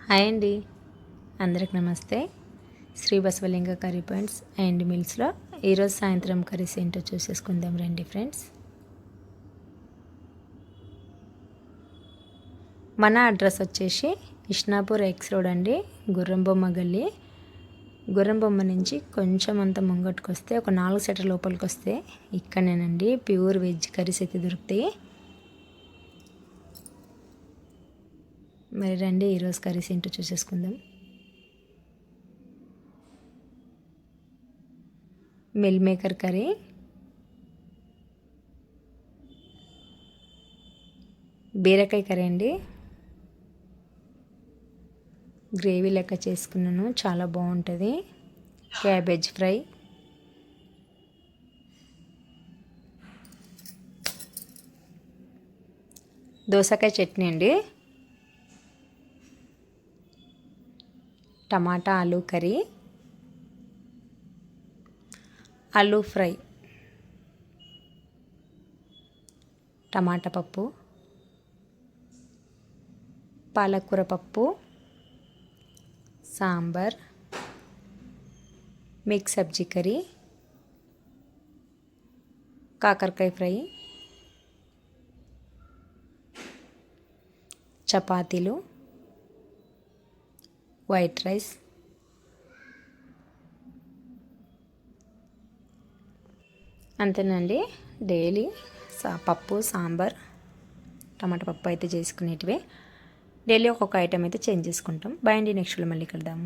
Hi అండి, అందరికి నమస్తే. Sri Basavalinga curry points and మిల్స్లో ఈరోజు సాయంత్రం కర్రీస్ ఏంటో చూసేసుకుందాం రండి ఫ్రెండ్స్. మన అడ్రస్ వచ్చేసి ఇష్నాపూర్ ఎక్స్ రోడ్ అండి, గుర్రంబొమ్మ గల్లీ. గుర్రంబొమ్మ నుంచి కొంచెం అంత ముంగట్టుకు వస్తే ఒక 4 సెటర్ లోపలికి వస్తే ఇక్కడనేనండి ప్యూర్ వెజ్ కర్రీస్ అయితే దొరుకుతాయి. మరి రండి ఈరోజు కర్రీస్ ఏంటో చూసేసుకుందాం. మిల్ మేకర్ కర్రీ, బీరకాయ కర్రీ అండి. గ్రేవీ లెక్క చేసుకున్నాను, చాలా బాగుంటుంది. క్యాబేజ్ ఫ్రై, దోసకాయ చట్నీ అండి. టమాటా ఆలూ కర్రీ, ఆలూ ఫ్రై, టమాటా పప్పు, పాలకూర పప్పు, సాంబార్, మిక్స్ సబ్జీ కర్రీ, కాకరకాయ ఫ్రై, చపాతీలు, వైట్ రైస్, అంతేనండి. డైలీ పప్పు, సాంబార్, టమాటా పప్పు అయితే చేసుకునేటివే. డైలీ ఒక్కొక్క ఐటెం అయితే చేంజ్ చేసుకుంటాం. బాయ్ అండి, నెక్స్ట్లో మళ్ళీ కలుద్దాం.